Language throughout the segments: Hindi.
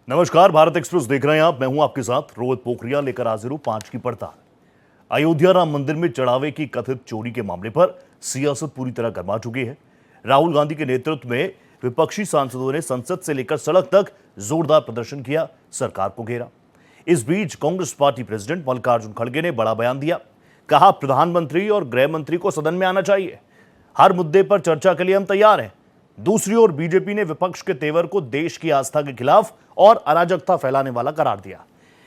नमस्कार, भारत एक्सप्रेस देख रहे हैं आप। मैं हूं आपके साथ रोहित पोखरिया, लेकर हाजिर हूं 5 की पड़ताल। अयोध्या राम मंदिर में चढ़ावे की कथित चोरी के मामले पर सियासत पूरी तरह गर्मा चुकी है। राहुल गांधी के नेतृत्व में विपक्षी सांसदों ने संसद से लेकर सड़क तक जोरदार प्रदर्शन किया, सरकार को घेरा। इस बीच कांग्रेस पार्टी प्रेसिडेंट मल्लिकार्जुन खड़गे ने बड़ा बयान दिया। कहा, प्रधानमंत्री और गृह मंत्री को सदन में आना चाहिए। हर मुद्दे पर चर्चा के लिए हम तैयार हैं। दूसरी ओर बीजेपी ने विपक्ष के तेवर को देश की आस्था के खिलाफ और अराजकता फैलाने वाला करार दिया।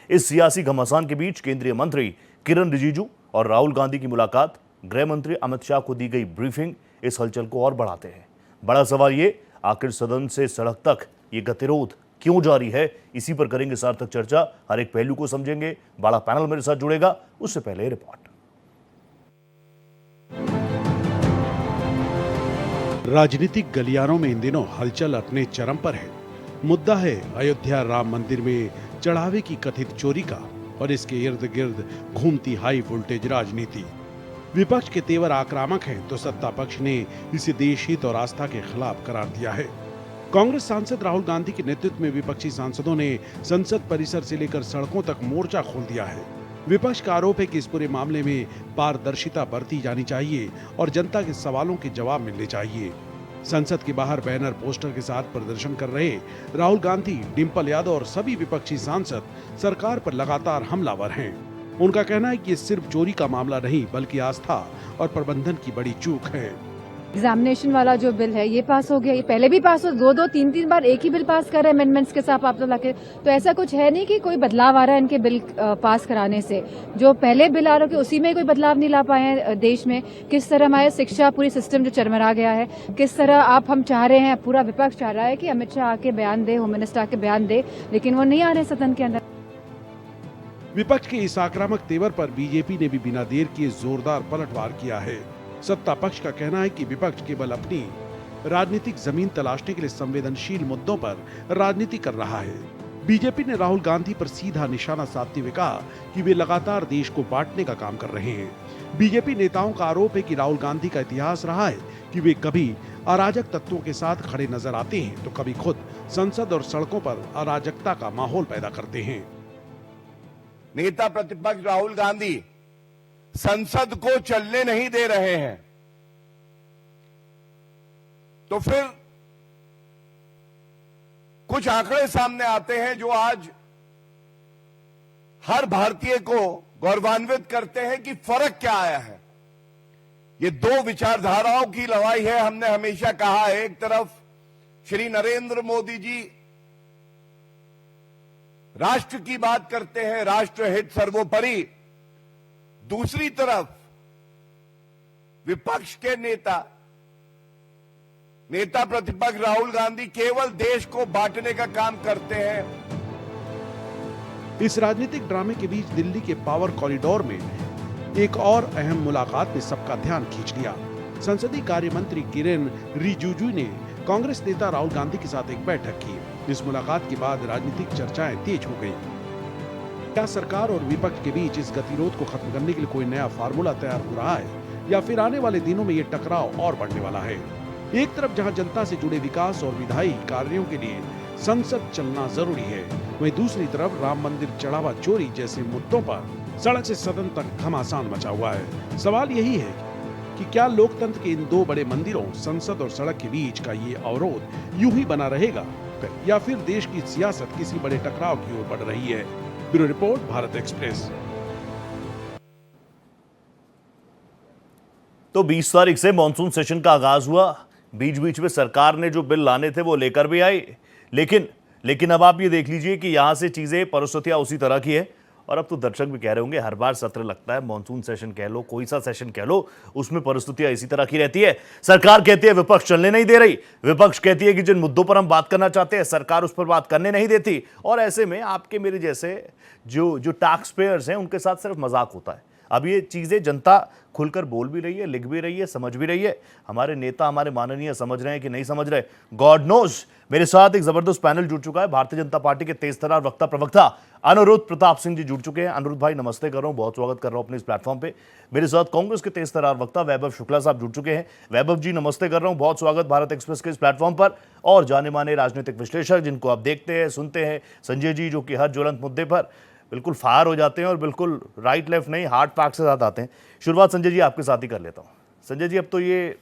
इस सियासी घमासान के बीच केंद्रीय मंत्री किरण रिजिजू और राहुल गांधी की मुलाकात, गृह मंत्री अमित शाह को दी गई ब्रीफिंग इस हलचल को और बढ़ाते हैं। बड़ा सवाल ये, आखिर सदन से सड़क तक ये गतिरोध क्यों जारी है? इसी पर करेंगे सार्थक चर्चा। हर एक पहलू को समझेंगे। बड़ा पैनल मेरे साथ जुड़ेगा, उससे पहले रिपोर्ट। राजनीतिक गलियारों में इन दिनों हलचल अपने चरम पर है। मुद्दा है अयोध्या राम मंदिर में चढ़ावे की कथित चोरी का और इसके इर्द गिर्द घूमती हाई वोल्टेज राजनीति। विपक्ष के तेवर आक्रामक हैं तो सत्ता पक्ष ने इसे देश हित और आस्था के खिलाफ करार दिया है। कांग्रेस सांसद राहुल गांधी के नेतृत्व में विपक्षी सांसदों ने संसद परिसर से लेकर सड़कों तक मोर्चा खोल दिया है। विपक्ष का आरोप है कि इस पूरे मामले में पारदर्शिता बरती जानी चाहिए और जनता के सवालों के जवाब मिलने चाहिए। संसद के बाहर बैनर पोस्टर के साथ प्रदर्शन कर रहे राहुल गांधी, डिंपल यादव और सभी विपक्षी सांसद सरकार पर लगातार हमलावर हैं। उनका कहना है कि ये सिर्फ चोरी का मामला नहीं बल्कि आस्था और प्रबंधन की बड़ी चूक है। एग्जामिनेशन वाला जो बिल है ये पास हो गया, ये पहले भी पास हो, दो तीन बार एक ही बिल पास कर रहे हैं अमेंडमेंट्स के साथ आप लोग लाके। तो ऐसा कुछ है नहीं कि कोई बदलाव आ रहा है इनके बिल पास कराने से। जो पहले बिल आ रहे हैं उसी में कोई बदलाव नहीं ला पाए हैं देश में। किस तरह हमारे शिक्षा पूरी सिस्टम जो चरमरा गया है, किस तरह हम चाह रहे हैं, पूरा विपक्ष चाह रहा है कि अमित शाह आके बयान दे, होम मिनिस्टर आके बयान दे, लेकिन वो नहीं आ रहे सदन के अंदर। विपक्ष के इस आक्रामक तेवर पर बीजेपी ने भी बिना देर किए जोरदार पलटवार किया है। सत्ता पक्ष का कहना है कि विपक्ष केवल अपनी राजनीतिक जमीन तलाशने के लिए संवेदनशील मुद्दों पर राजनीति कर रहा है। बीजेपी ने राहुल गांधी पर सीधा निशाना साधते हुए कहा कि वे लगातार देश को बांटने का काम कर रहे हैं। बीजेपी नेताओं का आरोप है कि राहुल गांधी का इतिहास रहा है कि वे कभी अराजक तत्वों के साथ खड़े नजर आते हैं तो कभी खुद संसद और सड़कों पर अराजकता का माहौल पैदा करते हैं। नेता प्रतिपक्ष राहुल गांधी संसद को चलने नहीं दे रहे हैं, तो फिर कुछ आंकड़े सामने आते हैं जो आज हर भारतीय को गौरवान्वित करते हैं कि फर्क क्या आया है। ये दो विचारधाराओं की लड़ाई है। हमने हमेशा कहा है, एक तरफ श्री नरेंद्र मोदी जी राष्ट्र की बात करते हैं, राष्ट्र हित सर्वोपरि। दूसरी तरफ विपक्ष के नेता प्रतिपक्ष राहुल गांधी केवल देश को बांटने का काम करते हैं। इस राजनीतिक ड्रामे के बीच दिल्ली के पावर कॉरिडोर में एक और अहम मुलाकात ने सबका ध्यान खींच लिया। संसदीय कार्य मंत्री किरण रिजिजू ने कांग्रेस नेता राहुल गांधी के साथ एक बैठक की। इस मुलाकात के बाद राजनीतिक चर्चाएं तेज हो गई। क्या सरकार और विपक्ष के बीच इस गतिरोध को खत्म करने के लिए कोई नया फार्मूला तैयार हो रहा है या फिर आने वाले दिनों में ये टकराव और बढ़ने वाला है? एक तरफ जहां जनता से जुड़े विकास और विधायी कार्यों के लिए संसद चलना जरूरी है, वहीं दूसरी तरफ राम मंदिर चढ़ावा चोरी जैसे मुद्दों पर सड़क से सदन तक घमासान मचा हुआ है। सवाल यही है कि क्या लोकतंत्र के इन दो बड़े मंदिरों, संसद और सड़क के बीच का ये अवरोध यूं ही बना रहेगा या फिर देश की सियासत किसी बड़े टकराव की ओर बढ़ रही है? Bureau report, Bharat express. तो 20 तारीख से मॉनसून सेशन का आगाज हुआ। बीच बीच में सरकार ने जो बिल लाने थे वो लेकर भी आई, लेकिन अब आप ये देख लीजिए कि यहां से चीजें, परिस्थितियां उसी तरह की है। और अब तो दर्शक भी कह रहे होंगे, हर बार सत्र लगता है, मॉनसून सेशन कह लो, कोई सा सेशन कह लो, उसमें परिस्थितियां इसी तरह की रहती है। सरकार कहती है विपक्ष चलने नहीं दे रही, विपक्ष कहती है कि जिन मुद्दों पर हम बात करना चाहते हैं सरकार उस पर बात करने नहीं देती। और ऐसे में आपके मेरे जैसे जो टैक्स पेयर्स हैं उनके साथ सिर्फ मजाक होता है। अब ये चीज़ें जनता खुलकर बोल भी रही है, लिख भी रही है, समझ भी रही है। हमारे नेता, हमारे माननीय समझ रहे हैं कि नहीं समझ रहे, गॉड नोज। मेरे साथ एक जबरदस्त पैनल जुड़ चुका है। भारतीय जनता पार्टी के तेज तर्रार वक्ता प्रवक्ता अनुरुद्ध प्रताप सिंह जी जुड़ चुके हैं। अनुरुद्ध भाई नमस्ते कर रहा हूँ, बहुत स्वागत कर रहा हूँ अपने इस प्लेटफॉर्म पे। मेरे साथ कांग्रेस के तेज तर्रार वक्ता वैभव शुक्ला साहब जुड़ चुके हैं। वैभव जी नमस्ते कर रहा हूँ, बहुत स्वागत भारत एक्सप्रेस के इस प्लेटफॉर्म पर। और जाने माने राजनीतिक विश्लेषक जिनको आप देखते हैं, सुनते हैं, संजय जी, जो कि हर ज्वलंत मुद्दे पर बिल्कुल फायर हो जाते हैं और बिल्कुल राइट लेफ्ट नहीं, हार्ड फैक्ट के साथ आते हैं। शुरुआत संजय जी आपके साथ ही कर लेता हूँ। संजय जी, अब तो ये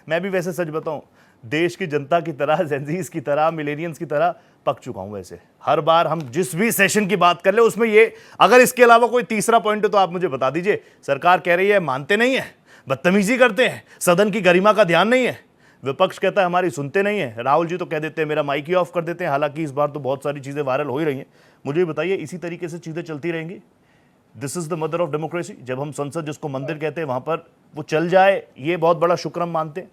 मैं भी वैसे सच बताऊँ, देश की जनता की तरह, जेनजीज की तरह, मिलेनियंस की तरह पक चुका हूँ। वैसे हर बार हम जिस भी सेशन की बात कर ले उसमें ये, अगर इसके अलावा कोई तीसरा पॉइंट है तो आप मुझे बता दीजिए। सरकार कह रही है मानते नहीं है, बदतमीजी करते हैं, सदन की गरिमा का ध्यान नहीं है। विपक्ष कहता है हमारी सुनते नहीं है। राहुल जी तो कह देते हैं मेरा माइक ही ऑफ कर देते हैं। हालांकि इस बार तो बहुत सारी चीज़ें वायरल हो ही रही हैं। मुझे बताइए, इसी तरीके से चीज़ें चलती रहेंगी? This is the mother of democracy. जब हम संसद, जिसको मंदिर कहते हैं, वहां पर वो चल जाए, ये बहुत बड़ा शुक्र हम मानते हैं।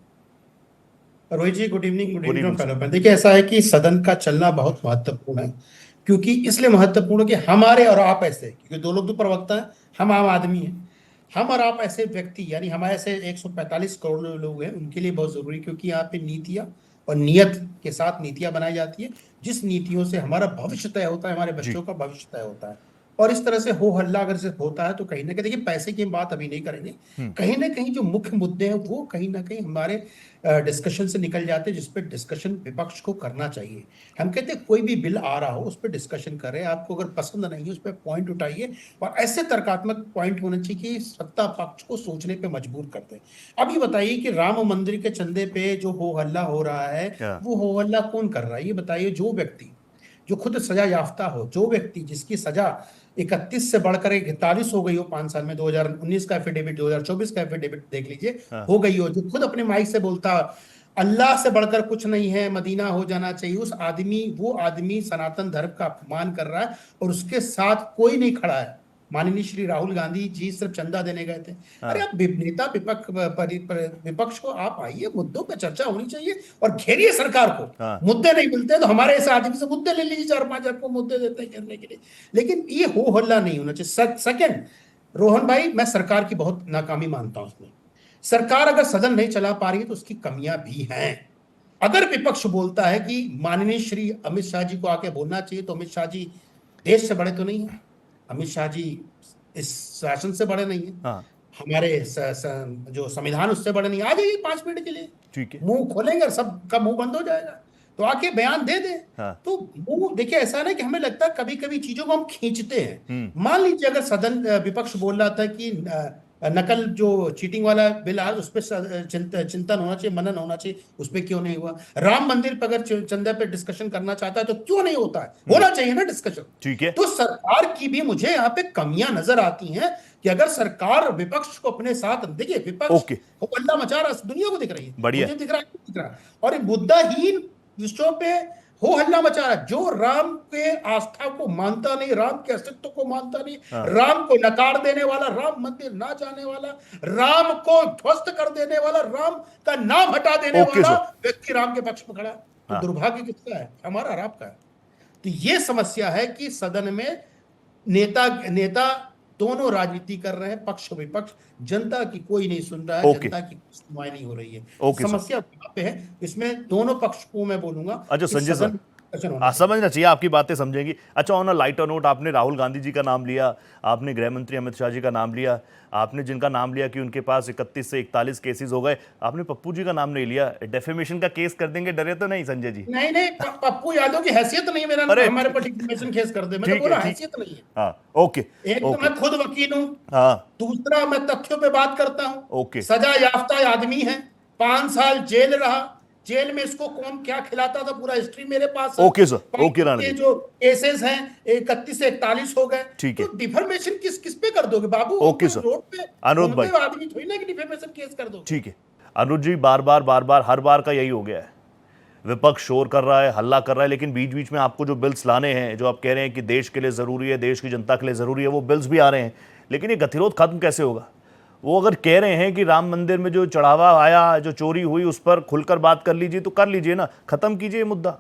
Rohit ji, good evening. Good evening, fellow पर देखिए, ऐसा है कि सदन का चलना बहुत महत्वपूर्ण है, क्योंकि इसलिए महत्वपूर्ण कि हमारे और आप ऐसे, क्योंकि दो लोग तो प्रवक्ता हैं, हम आम आदमी हैं, हम और आप ऐसे व्यक्ति, यानी हमारे ऐसे 145 करोड़ लोग हैं, उनके लिए बहुत जरूरी, क्योंकि यहाँ पे नीतियां और नियत के साथ नीतियां बनाई जाती है, जिस नीतियों से हमारा भविष्य तय होता है, हमारे बच्चों का भविष्य तय होता है। और इस तरह से हो हल्ला अगर से होता है तो कहीं ना कहीं, देखिए पैसे की बात अभी नहीं करेंगे, कहीं ना कहीं जो मुख्य मुद्दे हैं वो कहीं ना कहीं हमारे डिस्कशन से निकल जाते हैं, जिस पे डिस्कशन विपक्ष को करना चाहिए। हम कहते हैं कोई भी बिल आ रहा हो उस पर डिस्कशन करें, आपको अगर पसंद नहीं है उस पर पॉइंट उठाइए, और ऐसे तर्कात्मक पॉइंट होने चाहिए कि सत्ता पक्ष को सोचने पे मजबूर करते हैं। अभी बताइए कि राम मंदिर के चंदे पे जो हो हल्ला हो रहा है, वो हो हल्ला कौन कर रहा है? ये बताइए। जो व्यक्ति जो खुद सजा याफ्ता हो, जो व्यक्ति जिसकी सजा 31 से बढ़कर 41 हो गई हो 5 साल में, 2019 का एफिडेविट, 2024 का एफिडेविट देख लीजिए, हो गई हो, जो खुद अपने माइक से बोलता अल्लाह से बढ़कर कुछ नहीं है, मदीना हो जाना चाहिए, वो आदमी सनातन धर्म का अपमान कर रहा है, और उसके साथ कोई नहीं खड़ा है। माननीय श्री राहुल गांधी जी सिर्फ चंदा देने गए थे। अरे आप नेता विपक्ष को आप आइए, मुद्दों पर चर्चा होनी चाहिए और घेरिए सरकार को। मुद्दे नहीं मिलते तो हमारे ऐसे आदमी से मुद्दे ले लीजिए, 4-5 आपको मुद्दे देते हैं घेरने के लिए, लेकिन ये हो हल्ला नहीं होना चाहिए। सेकंड, रोहन भाई, मैं सरकार की बहुत नाकामी मानता हूं उसमें। सरकार अगर सदन नहीं चला पा रही है तो उसकी कमियां भी हैं। अगर विपक्ष बोलता है कि माननीय श्री अमित शाह जी को आके बोलना चाहिए, तो अमित शाह जी देश से बड़े तो नहीं है, अमित शाह जी इस शासन से बड़े नहीं है, हमारे जो संविधान उससे बड़े नहीं है। आ जाइए 5 मिनट के लिए, ठीक है, मुंह खोलेंगे, सबका मुंह बंद हो जाएगा, तो आके बयान दे दे। तो वो देखिए, ऐसा ना कि हमें लगता है कभी कभी चीजों को हम खींचते हैं। मान लीजिए अगर सदन विपक्ष बोल रहा था कि नकल जो चीटिंग वाला बिल आज, उस पर चिंतन होना चाहिए, मनन होना चाहिए, उस पर क्यों नहीं हुआ? राम मंदिर पर अगर चंदा पे डिस्कशन करना चाहता है तो क्यों नहीं होता है? होना चाहिए ना डिस्कशन, ठीक है। तो सरकार की भी मुझे यहाँ पे कमियां नजर आती हैं कि अगर सरकार विपक्ष को अपने साथ, देखिए विपक्ष हल्ला मचा रहा, दुनिया को दिख रही है, मुझे दिख रहा है, और मुद्दाहीन विषयों पे हो हल्ला मचा रहा है। जो राम के आस्था को मानता नहीं, राम के अस्तित्व को मानता नहीं, राम को नकार देने वाला, राम मंदिर ना जाने वाला, राम को ध्वस्त कर देने वाला, राम का नाम हटा देने वाला व्यक्ति राम के पक्ष में खड़ा है, तो दुर्भाग्य किसका है? हमारा और आपका है। तो ये समस्या है कि सदन में नेता दोनों राजनीति कर रहे हैं, पक्ष विपक्ष, जनता की कोई नहीं सुन रहा है, जनता की सुनवाई नहीं हो रही है। समस्या वहां पे है, इसमें दोनों पक्ष को मैं बोलूंगा। अच्छा संजय सर, समझना चाहिए, आपकी बातें समझेंगी। अच्छा, ऑन अ लाइटर नोट, आपने राहुल गांधी जी का नाम लिया, आपने गृह मंत्री अमित शाह जी का नाम लिया, आपने जिनका नाम लिया कि उनके पास 31 से 41 केसेस हो गए, आपने पप्पू जी का नाम नहीं लिया। डेफेमेशन का केस कर देंगे, डरे तो नहीं संजय जी? नहीं, पप्पू यादव की हैसियत नहीं, मेरा हमारे पर डिफेमेशन केस कर दे, मैंने बोला हैसियत नहीं है। हाँ, ओके। एक तो मैं खुद वकील हूँ, दूसरा मैं तथ्यों पे बात करता हूँ, सजा याफ्ता आदमी है, 5 साल जेल रहा, जेल में इसको कौन क्या खिलाता था पूरा हिस्ट्री मेरे पास है। Okay sir, okay Rana ji. जो केसेस हैं 31 से 41 हो गए, ठीक है, तो डिफेमेशन किस पे कर दोगे बाबू? ओके सर, रोड पे अनुरुद्ध भाई आदमी थोड़ी ना कि डिफेमेशन केस कर दो। ठीक है अनुरुद्ध जी, बार बार हर बार का यही हो गया है, विपक्ष शोर कर रहा है, हल्ला कर रहा है, लेकिन बीच बीच में आपको जो बिल्स लाने हैं, जो आप कह रहे हैं कि देश के लिए जरूरी है, देश की जनता के लिए जरूरी है, वो बिल्स भी आ रहे हैं, लेकिन ये गतिरोध खत्म कैसे होगा? वो अगर कह रहे हैं कि राम मंदिर में जो चढ़ावा आया, जो चोरी हुई, उस पर खुलकर बात कर लीजिए, तो कर लीजिए ना, खत्म कीजिए मुद्दा।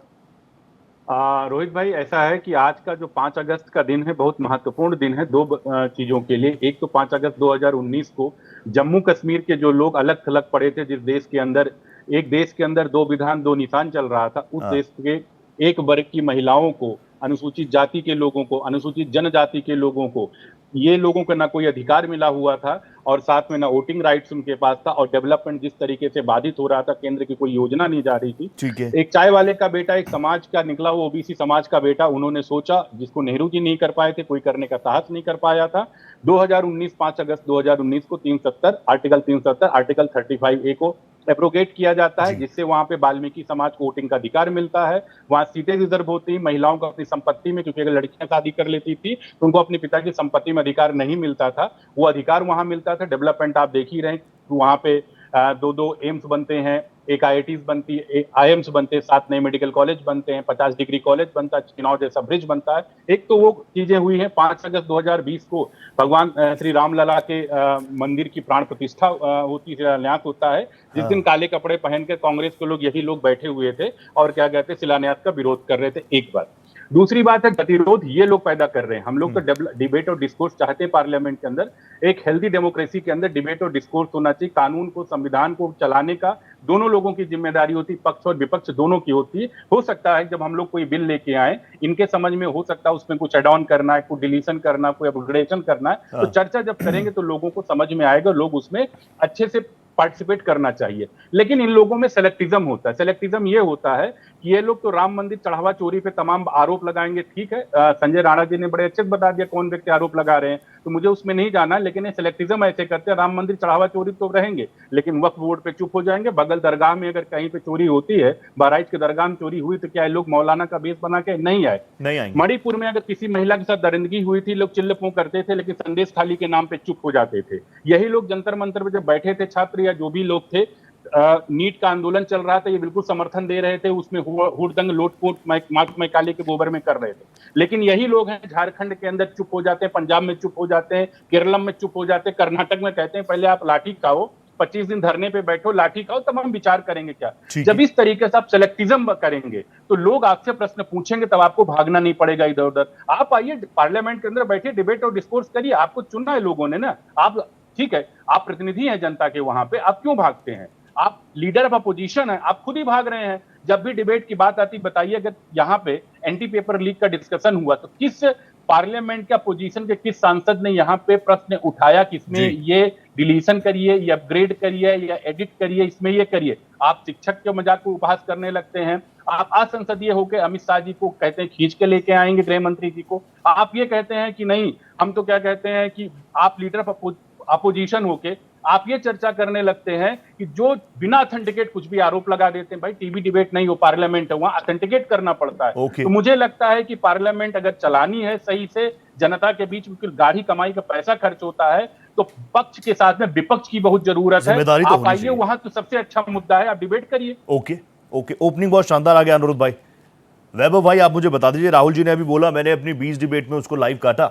रोहित भाई, ऐसा है कि आज का जो 5 अगस्त का दिन है बहुत महत्वपूर्ण दिन है दो चीजों के लिए। एक तो 5 अगस्त 2019 को जम्मू कश्मीर के जो लोग अलग थलग पड़े थे, जिस देश के अंदर एक देश के अंदर दो विधान दो निशान चल रहा था, उस हाँ। देश के एक वर्ग की महिलाओं को, अनुसूचित जाति के लोगों को, अनुसूचित जनजाति के लोगों को, ये लोगों को ना कोई अधिकार मिला हुआ था और साथ में ना वोटिंग राइट्स उनके पास था, और डेवलपमेंट जिस तरीके से बाधित हो रहा था, केंद्र की कोई योजना नहीं जा रही थी। ठीक है। एक चाय वाले का बेटा, एक समाज का निकला हुआ ओबीसी समाज का बेटा, उन्होंने सोचा, जिसको नेहरू जी नहीं कर पाए थे, कोई करने का साहस नहीं कर पाया था। 2019 5 अगस्त 2019 को 370 आर्टिकल 370 आर्टिकल 35A को एब्रोगेट किया जाता है, जी। जिससे वहां पे वाल्मीकि समाज को वोटिंग का अधिकार मिलता है। वहां सीटें रिजर्व होती, महिलाओं को अपनी संपत्ति में, क्योंकि अगर लड़कियां शादी कर लेती थी तो उनको अपने पिता की संपत्ति में अधिकार नहीं मिलता था, वो अधिकार वहां मिलता था। डेवलपमेंट आप देख ही रहे हैं, वहां पे दो एम्स बनते हैं, एक आईआईटीज बनती है, आईएम्स बनते हैं, 7 नए मेडिकल कॉलेज बनते हैं, 50 डिग्री कॉलेज बनता है, चिनाव जैसा ब्रिज बनता है। एक तो वो चीजें हुई हैं। 5 अगस्त 2020 को भगवान श्री रामलला के मंदिर की प्राण प्रतिष्ठा होती है, शिलान्यास होता है, जिस हाँ। दिन काले कपड़े पहन के कांग्रेस के लोग, यही लोग बैठे हुए थे और क्या कहते हैं, शिलान्यास का विरोध कर रहे थे। एक बात। दूसरी बात है, गतिरोध ये लोग पैदा कर रहे हैं। हम लोग तो डिबेट और डिस्कोर्स चाहते हैं पार्लियामेंट के अंदर। एक हेल्दी डेमोक्रेसी के अंदर डिबेट और डिस्कोर्स होना चाहिए। कानून को, संविधान को चलाने का दोनों लोगों की जिम्मेदारी होती है, पक्ष और विपक्ष दोनों की होती है। हो सकता है जब हम लोग कोई बिल लेके आए, इनके समझ में हो सकता है उसमें कुछ एड ऑन करना है, कुछ डिलीशन करना है, कोई अपग्रेडेशन करना है, तो चर्चा जब करेंगे तो लोगों को समझ में आएगा, लोग उसमें अच्छे से पार्टिसिपेट करना चाहिए। लेकिन इन लोगों में सेलेक्टिज्म होता है। सेलेक्टिज्म ये होता है कि ये लोग तो राम मंदिर चढ़ावा चोरी पे तमाम आरोप लगाएंगे, ठीक है, संजय राणा जी ने बड़े अच्छे से बता दिया कौन व्यक्ति आरोप लगा रहे हैं, तो मुझे उसमें नहीं जाना। लेकिन ये सेलेक्टिज्म ऐसे करते हैं, राम मंदिर चढ़ावा चोरी तो रहेंगे, लेकिन वक्फ बोर्ड पे चुप हो जाएंगे। बगल दरगाह में अगर कहीं पे चोरी होती है, बहराइच के दरगाह में चोरी हुई, तो क्या लोग मौलाना का बेस बना के नहीं आए? नहीं आएंगे। मणिपुर में अगर किसी महिला के साथ दरिंदगी हुई थी, लोग चिल्ले पों करते थे, लेकिन संदेश खाली के नाम पे चुप हो जाते थे। यही लोग जंतर मंतर पे जब बैठे थे, छात्र या जो भी लोग थे, नीट का आंदोलन चल रहा था, ये बिल्कुल समर्थन दे रहे थे, उसमें हुड़दंग लोटपोट मार्क्स मैकाले के गोबर में कर रहे थे। लेकिन यही लोग हैं झारखंड के अंदर चुप हो जाते हैं, पंजाब में चुप हो जाते हैं, केरलम में चुप हो जाते हैं, कर्नाटक में कहते हैं पहले आप लाठी खाओ, 25 दिन धरने पे बैठो, लाठी खाओ, तब हम विचार करेंगे क्या। जब इस तरीके से आप सेलेक्टिज्म करेंगे तो लोग आपसे प्रश्न पूछेंगे, तब आपको भागना नहीं पड़ेगा इधर उधर। आप आइए पार्लियामेंट के अंदर बैठिए, डिबेट और डिस्कोर्स करिए। आपको चुना है लोगों ने ना, आप ठीक है, आप प्रतिनिधि हैं जनता के, वहां पे आप क्यों भागते हैं? आप लीडर ऑफ अपोजिशन है, आप खुद ही भाग रहे हैं। जब भी डिबेट की बात आती, बताइए अगर यहाँ पे एंटी पेपर लीक का डिस्कशन हुआ तो किस पार्लियामेंट के अपोजिशन के किस सांसद ने यहाँ पे प्रश्न उठाया, किसमें ये डिलीशन करिए या अपग्रेड करिए या एडिट करिए, इसमें ये करिए? आप शिक्षक के मजाक को उपहास करने लगते हैं। आप असंसदीय होकर अमित शाह जी को कहते हैं खींच के लेके आएंगे, गृह मंत्री जी को। आप ये कहते हैं कि नहीं, हम तो क्या कहते हैं कि आप लीडर ऑफ अपोजिशन होके आप ये चर्चा करने लगते हैं कि जो बिना ऑथेंटिकेट कुछ भी आरोप लगा देते हैं। भाई टीवी डिबेट नहीं, वो पार्लियामेंट है, वहां ऑथेंटिकेट करना पड़ता है। तो मुझे लगता है कि पार्लियामेंट अगर चलानी है सही से, जनता के बीच में गाढ़ी कमाई का पैसा खर्च होता है, तो पक्ष के साथ में विपक्ष की बहुत जरूरत है। आप आइए वहां, तो सबसे अच्छा मुद्दा है, आप डिबेट करिए। ओके, ओपनिंग बहुत शानदार आ गया अनुरुद्ध भाई। वैभव भाई, आप मुझे बता दीजिए, राहुल जी ने अभी बोला, मैंने अपनी 20 डिबेट में उसको लाइव काटा,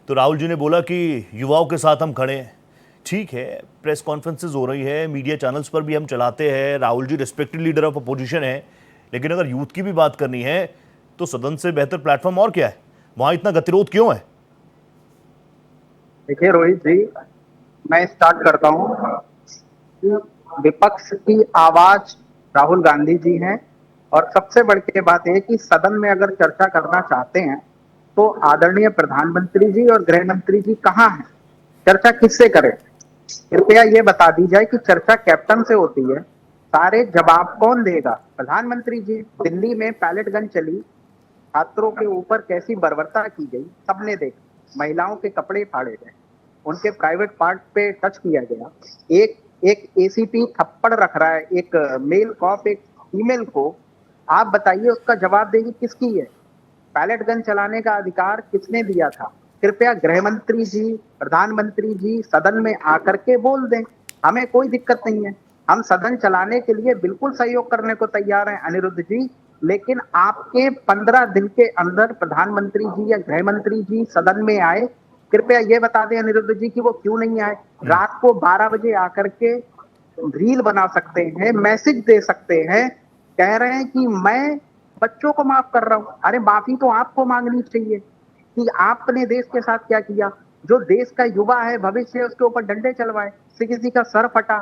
तो राहुल जी ने बोला कि युवाओं के साथ हम खड़े हैं। ठीक है, प्रेस कॉन्फ्रेंसेज हो रही है, मीडिया चैनल्स पर भी हम चलाते हैं, Rahul ji respected leader of opposition है, लेकिन अगर यूथ की भी बात करनी है तो सदन से बेहतर प्लेटफॉर्म और क्या है? वहां इतना गतिरोध क्यों है? देखिए रोहित जी, मैं स्टार्ट करता हूँ। विपक्ष की आवाज राहुल गांधी जी हैं, और सबसे बड़ी के बात है कि सदन में अगर चर्चा करना चाहते हैं तो आदरणीय प्रधानमंत्री जी और गृह मंत्री जी कहाँ हैं? चर्चा किससे करें? कृपया ये बता दी जाए कि चर्चा कैप्टन से होती है, सारे जवाब कौन देगा? प्रधानमंत्री जी। दिल्ली में पैलेट गन चली, छात्रों के ऊपर कैसी बर्बरता की गई सबने देखा, महिलाओं के कपड़े फाड़े गए, उनके प्राइवेट पार्ट पे टच किया गया, एक एसीपी थप्पड़ रख रहा है एक मेल कॉप एक फीमेल को। आप बताइए उसका जवाब देगी किसकी है? पैलेट गन चलाने का अधिकार किसने दिया था? कृपया गृह मंत्री जी, प्रधानमंत्री जी सदन में आकर के बोल दें, हमें कोई दिक्कत नहीं है, हम सदन चलाने के लिए बिल्कुल सहयोग करने को तैयार हैं अनिरुद्ध जी। लेकिन आपके 15 दिन के अंदर प्रधानमंत्री जी या गृह मंत्री जी सदन में आए, कृपया ये बता दें अनिरुद्ध जी कि वो क्यों नहीं आए। रात को 12 बजे आकर के रील बना सकते हैं, मैसेज दे सकते हैं, कह रहे हैं कि मैं बच्चों को माफ कर रहा हूं। अरे माफी तो आपको मांगनी चाहिए कि आपने देश के साथ क्या किया। जो देश का युवा है, भविष्य है, उसके ऊपर डंडे चलवाए, से किसी का सर फटा,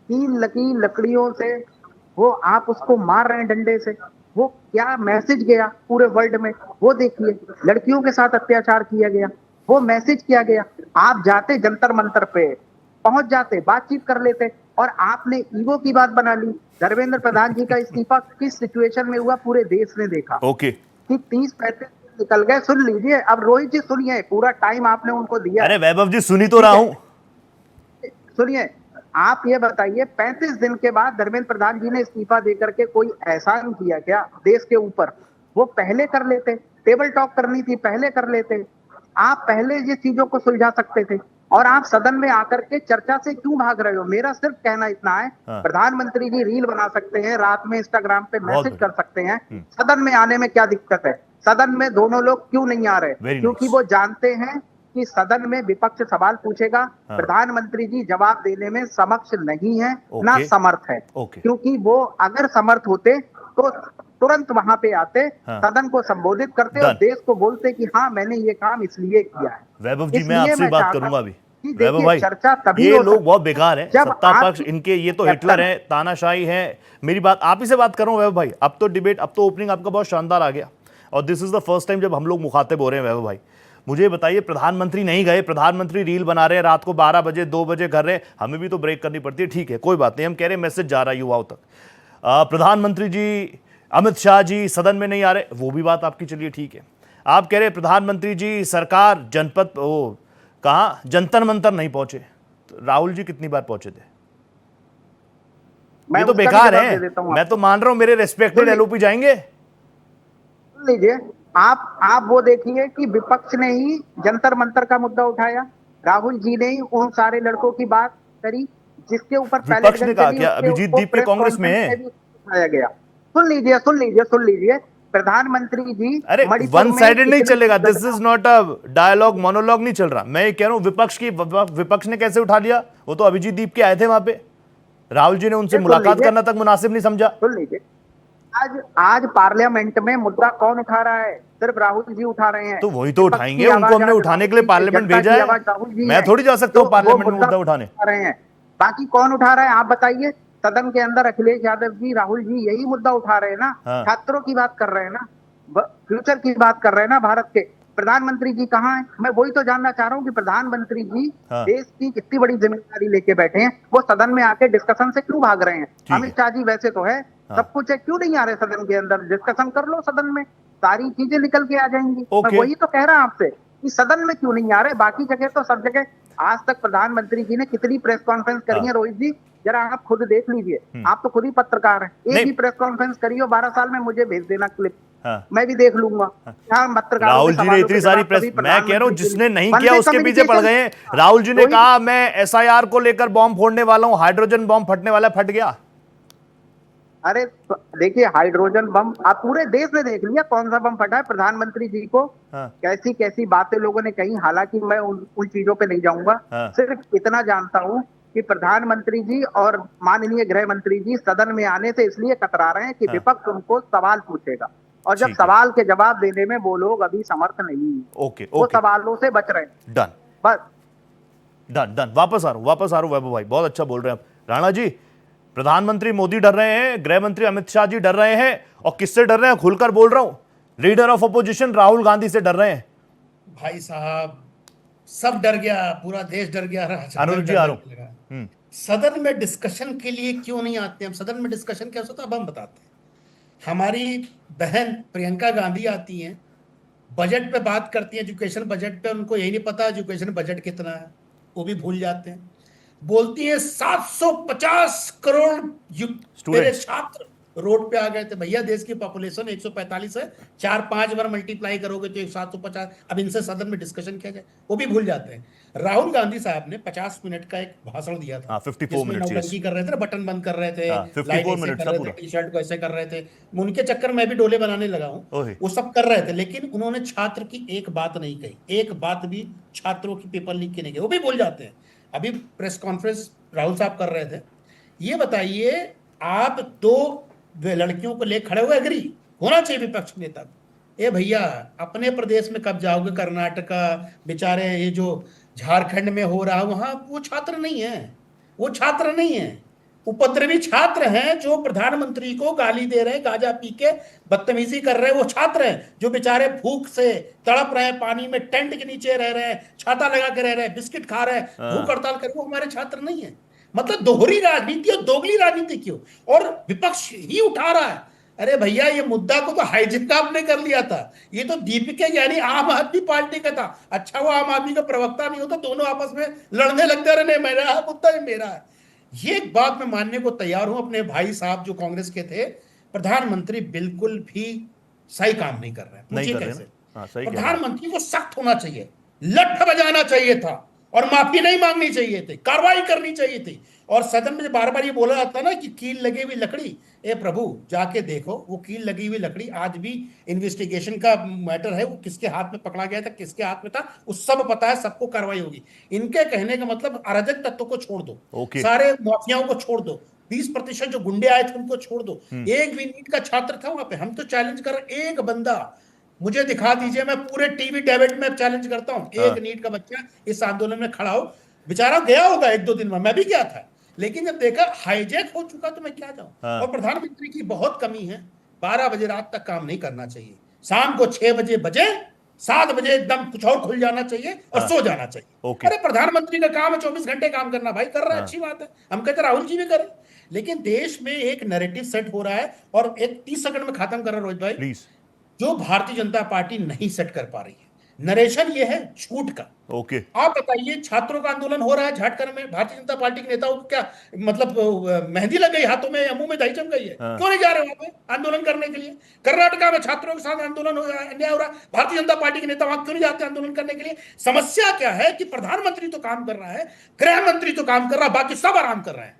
3 लकड़ियों से वो आप उसको मार रहे हैं डंडे से। वो क्या मैसेज गया पूरे वर्ल्ड में, वो देखिए। लड़कियों के साथ अत्याचार किया गया, वो मैसेज किया गया। आप जाते जंतर मंतर पे, पहुंच जाते, बातचीत कर लेते, और आपने ईगो की बात बना ली। धर्मेंद्र प्रधान जी का इस्तीफा किस सिचुएशन में हुआ पूरे देश ने देखा ओके कि 30-35 निकल गए। सुन लीजिए, अब रोहित जी सुनिए, पूरा टाइम आपने उनको दिया। अरे वैभव जी सुनी तो रहा हूं। सुनिए, आप ये बताइए, 35 दिन के बाद धर्मेंद्र प्रधान जी ने इस्तीफा देकर के कोई एहसान किया क्या देश के ऊपर? वो पहले कर लेते, टेबल टॉक करनी थी पहले कर लेते, आप पहले ये चीजों को सुलझा सकते थे। और आप सदन में आकर के चर्चा से क्यों भाग रहे हो? मेरा सिर्फ कहना इतना है, हाँ। प्रधानमंत्री जी रील बना सकते हैं, रात में इंस्टाग्राम पे बहुत मैसेज बढ़िया। कर सकते हैं, सदन में आने में क्या दिक्कत है? सदन में दोनों लोग क्यों नहीं आ रहे? Very क्योंकि nice। वो जानते हैं कि सदन में विपक्ष सवाल पूछेगा, हाँ। प्रधानमंत्री जी जवाब देने में समक्ष नहीं है, ना ओके। समर्थ है। ओके। क्योंकि वो अगर समर्थ होते तो तुरंत वहां पे आते, हाँ। सदन को संबोधित करते और Done। देश को बोलते कि हाँ मैंने ये काम इसलिए किया है। वैभव जी मैं इसलिए आपसे बात चाहता करूंगा हूं अभी। कि वैभव देखिए, भाई, चर्चा तभी ये हो लोग सकती बहुत बेकार हैं, जब सत्ता आप पक्ष इनके, ये तो हिटलर हैं, तानाशाही हैं। मेरी बात आप ही से बात कर रहा हूं वैभव भाई। अब तो डिबेट, अब तो ओपनिंग आपका बहुत शानदार आ गया, और this is the first time जब हम लोग मुखातिब हो रहे हैं। वैभव भाई मुझे बताइए, प्रधानमंत्री नहीं गए, प्रधानमंत्री रील बना रहे हैं, रात को 12 बजे 2 बजे कर रहे हैं, हमें भी तो ब्रेक करनी पड़ती है, ठीक है कोई बात नहीं, हम कह रहे हैं मैसेज जा रहा है युवाओं तक। प्रधानमंत्री जी, अमित शाह जी सदन में नहीं आ रहे, वो भी बात आपकी, चलिए ठीक है। आप कह रहे प्रधानमंत्री जी सरकार जनपद, वो कहाँ जंतर मंतर नहीं पहुंचे, तो राहुल जी कितनी बार पहुंचे थे? मैं ये तो उसका भी बेकार जवाब दे है। देता हूं मैं तो मान रहा हूं मेरे रेस्पेक्टेड सुनिए। एलओपी जाएंगे। सुन लीजिए, आप वो देखिए कि विपक्ष ने ही जंतर मंतर का मुद्दा उठाया, राहुल जी ने ही उन सारे लड़कों की बात करी जिसके ऊपर विपक्ष ने कहा चली, क्या? उसके अभिजीत ऊपर दीप के प्रेस कांग्रेस में कॉन्फ्रेंस है। भी उठाया गया। सुन लीजिए, प्रधानमंत्री जी अरे मणिपुर वन में साइडेड नहीं इतनी चलेगा, दिस घटना- is not a dialogue monologue नहीं चल रहा। मैं ये कह रहा हूं विपक्ष ने कैसे उठा लिया? वो तो अभिजीत दीप के आए थे वहां पे, राहुल जी ने उनसे सुन मुलाकात लीजिए। करना तक मुनासिब नहीं समझा। सुन लीजिए, आज पार्लियामेंट में मुद्दा कौन उठा रहा है? सिर्फ राहुल जी उठा रहे हैं। तो वही तो विपक्ष उठाएंगे, की उनको आवाज हमने आज उठाने के लिए राहुल जी पार्लियामेंट जनता की भेजा है। आवाज राहुल जी मैं हैं। थोड़ी जा सकता हूं तो पार्लियामेंट वो में मुद्दा उठाने। उठा रहे हैं। बाकी कौन उठा रहा है आप बताइए? सदन के अंदर अखिलेश यादव जी, राहुल जी यही मुद्दा उठा रहे हैं ना। हाँ। छात्रों की बात कर रहे हैं ना, फ्यूचर की बात कर रहे हैं ना भारत के। प्रधानमंत्री जी कहाँ हैं? मैं वही तो जानना चाह रहा हूँ कि प्रधानमंत्री जी हाँ। देश की कितनी बड़ी जिम्मेदारी लेके बैठे हैं, वो सदन में आके डिस्कशन से क्यों भाग रहे हैं? है। अमित शाह जी वैसे तो है, हाँ। सब कुछ है, क्यों नहीं आ रहे सदन के अंदर? डिस्कशन कर लो सदन में, सारी चीजें निकल के आ जाएंगी। ओके। मैं वही तो कह रहा हूं आपसे कि सदन में क्यों नहीं आ रहे? बाकी जगह तो सब जगह। आज तक प्रधानमंत्री जी ने कितनी प्रेस कॉन्फ्रेंस करी है हाँ। रोहित जी? जरा आप खुद देख लीजिए, आप तो खुद ही पत्रकार हैं। एक नहीं। ही प्रेस कॉन्फ्रेंस करी हो 12 साल में, मुझे भेज देना क्लिप, हाँ। मैं भी देख लूंगा। क्या पत्रकारों राहुल के जी ने सवालों इतनी के सारी जवाब प्रेस, कभी मैं कह रहा हूं प्रधानमंत्री जिसने के नहीं लिए- किया वंदे उसके पीछे पड़ गए हैं। कम्युनिकेशन- राहुल जी ने रोहित- कहा मैं एसआईआर को लेकर बॉम्ब फोड़ने वाला हूं, हाइड्रोजन बॉम्ब फटने वाला, फट गया। अरे देखिए, हाइड्रोजन बम आप पूरे देश ने देख लिया कौन सा बम फटा है। प्रधानमंत्री जी को हाँ। कैसी कैसी बातें लोगों ने कही, हालांकि मैं उन चीजों पे नहीं जाऊंगा। हाँ। सिर्फ इतना जानता हूं कि प्रधानमंत्री जी और माननीय गृह मंत्री जी सदन में आने से इसलिए कतरा रहे हैं कि हाँ। विपक्ष उनको सवाल पूछेगा, और जब ठीक है। सवाल के जवाब देने में वो लोग अभी समर्थ नहीं हैं। ओके वो ओके, सवालों से बच रहे हैं डन बस। डन। वापस आ रहा हूं वैभव भाई, बहुत अच्छा बोल रहे हैं आप। राणा जी, प्रधानमंत्री मोदी डर रहे हैं, गृह मंत्री अमित शाह जी डर रहे हैं, और किससे डर रहे हैं? खुलकर बोल रहा हूं, leader of opposition Rahul Gandhi से डर रहे हैं। भाई साहब, सब डर गया, पूरा देश डर गया। अनुज जी, आ रहा हूं। सदन में डिस्कशन के लिए क्यों नहीं आते? हम सदन में डिस्कशन क्या होता है अब हम बताते हैं। हमारी बहन प्रियंका गांधी आती हैं, बजट पे बात करती है, एजुकेशन बजट पे, उनको यही नहीं पता एजुकेशन बजट कितना है, वो भी भूल जाते हैं। बोलती है 750 करोड़ मेरे छात्र रोड पे आ गए थे। भैया देश की पॉपुलेशन 145 है, 4-5 बार मल्टीप्लाई करोगे तो 750। अब इनसे सदन में डिस्कशन किया जाए, वो भी भूल जाते हैं। राहुल गांधी साहब ने 50 मिनट का एक भाषण दिया था, 54 मिनट नौटंकी कर रहे थे, बटन बंद कर रहे थे, 54 मिनट था पूरा। टी शर्ट को ऐसे कर रहे थे। उनके चक्कर में भी डोले बनाने लगा हूं, वो सब कर रहे थे, लेकिन उन्होंने छात्र की एक बात नहीं कही, एक बात भी छात्रों की पेपर लीक की नहीं कही, वो भी भूल जाते हैं। अभी प्रेस कॉन्फ्रेंस राहुल साहब कर रहे थे। ये बताइए, आप 2 लड़कियों को ले खड़े हुए, एग्री, होना चाहिए विपक्ष नेता को। ए भैया, अपने प्रदेश में कब जाओगे? कर्नाटका, बेचारे ये जो झारखंड में हो रहा है वहां, वो छात्र नहीं है, वो छात्र नहीं है, उपद्रवी छात्र हैं जो प्रधानमंत्री को गाली दे रहे हैं, गांजा पी के बदतमीजी कर रहे हैं। वो छात्र हैं जो बेचारे भूख से तड़प रहे हैं, पानी में टेंट के नीचे रह रहे हैं, छाता लगा के रह रहे हैं, बिस्किट खा रहे हैं, भूख हड़ताल कर रहे हैं। वो हमारे छात्र नहीं है। मतलब दोहरी राजनीति और दोगली राजनीति क्यों? और विपक्ष ही उठा रहा है। अरे भैया, ये मुद्दा को तो हाईजेक आपने कर लिया था। ये तो दीपिका यानी आम आदमी पार्टी का था। अच्छा, वो आम आदमी का प्रवक्ता नहीं होता, दोनों आपस में लड़ने लगते रहे, मेरा है मुद्दा, ये मेरा है। ये एक बात मैं मानने को तैयार हूं अपने भाई साहब जो कांग्रेस के थे, प्रधानमंत्री बिल्कुल भी सही काम नहीं कर रहे हैं। नहीं कर रहे कैसे? ना? हाँ, सही कह रहे हैं। प्रधानमंत्री को सख्त होना चाहिए, लठ बजाना चाहिए था और माफी नहीं मांगनी चाहिए थी, कार्रवाई करनी चाहिए थी। और सदन में बार बार ये बोला जाता ना कि कील लगी हुई लकड़ी, ए प्रभु जाके देखो, वो कील लगी हुई लकड़ी आज भी इन्वेस्टिगेशन का मैटर है। वो किसके हाथ में पकड़ा गया था, किसके हाथ में था, वो सब पता है, सबको कार्रवाई होगी। इनके कहने का मतलब अराजक तत्व को छोड़ दो, ओके। सारे माफियाओं को छोड़ दो, 20% जो गुंडे आए थे उनको छोड़ दो। एक भी नीट का छात्र था वहां पे। हम तो चैलेंज कर रहे, एक बंदा मुझे दिखा दीजिए, मैं पूरे टीवी डेबिट में चैलेंज करता हूं, एक नीट का बच्चा इस आंदोलन में खड़ा हो। बेचारा गया होगा 1-2 दिन में, मैं भी गया था, लेकिन जब देखा हाईजैक हो चुका तो मैं क्या जाऊं। और प्रधानमंत्री की बहुत कमी है, 12 बजे रात तक काम नहीं करना चाहिए, शाम को 6 बजे 7 बजे एकदम कुछ और खुल जाना चाहिए और सो जाना चाहिए। ओके। अरे प्रधानमंत्री का काम है 24 घंटे काम करना, भाई कर रहा है, अच्छी बात है, हम कहते राहुल जी भी करें। लेकिन देश में एक नैरेटिव सेट हो रहा है, और एक 30 सेकंड में खत्म कर रहा रोहित भाई, प्लीज। जो भारतीय जनता पार्टी नहीं सेट कर पा रही है। नरेशन ये है झूठ का। ओके। आप बताइए, छात्रों का आंदोलन हो रहा है झारखंड में, भारतीय जनता पार्टी के नेताओं को क्या मतलब मेहंदी लग गई हाथों में या मुंह में दही जम गई है? क्यों नहीं जा रहे वहां पे आंदोलन करने के लिए? कर्नाटका में छात्रों के साथ आंदोलन हो रहा है, अन्याय हो रहा है, भारतीय जनता पार्टी के नेता वहां क्यों नहीं जाते आंदोलन करने के लिए? समस्या क्या है कि प्रधानमंत्री तो काम कर रहा है, गृह मंत्री तो काम कर रहा है, बाकी सब आराम कर रहे हैं।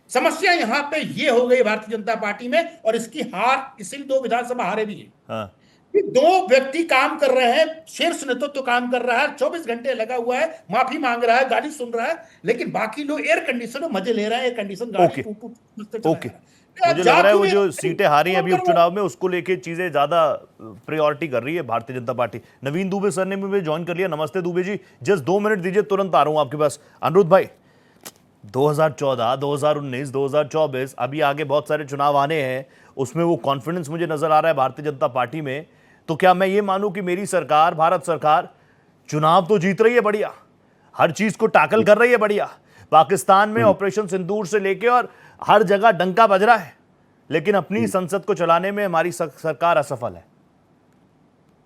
समस्या यहां पे ये हो गई भारतीय जनता पार्टी में, और इसकी हार इसलिए 2 विधानसभा हारे भी है। हाँ। 2 व्यक्ति काम कर रहे हैं, शीर्ष नेतृत्व तो काम कर रहा है, 24 घंटे लगा हुआ है, माफी मांग रहा है, गाली सुन रहा है, लेकिन बाकी लोग एयर कंडीशन में मजे ले रहे हैं, एयर कंडीशन गाड़ी ओके। टूट ओके, मुझे लग रहा है वो जो सीटें हारी हैं अभी उपचुनाव में, उसको लेके चीजें ज्यादा प्रायोरिटी कर रही है भारतीय जनता पार्टी। नवीन दुबे सर ने भी ज्वाइन कर लिया। नमस्ते दुबे जी, जस्ट 2 मिनट दीजिए, तुरंत आ रहा हूं आपके पास। अनिरुद्ध भाई, 2014, 2019, 2024, अभी आगे बहुत सारे चुनाव आने हैं, उसमें वो कॉन्फिडेंस मुझे नजर आ रहा है भारतीय जनता पार्टी में। तो क्या मैं ये मानूं कि मेरी सरकार, भारत सरकार, चुनाव तो जीत रही है बढ़िया, हर चीज को टैकल कर रही है बढ़िया, पाकिस्तान में ऑपरेशन सिंदूर से लेके और हर जगह डंका बज रहा है, लेकिन अपनी संसद को चलाने में हमारी सरकार असफल है?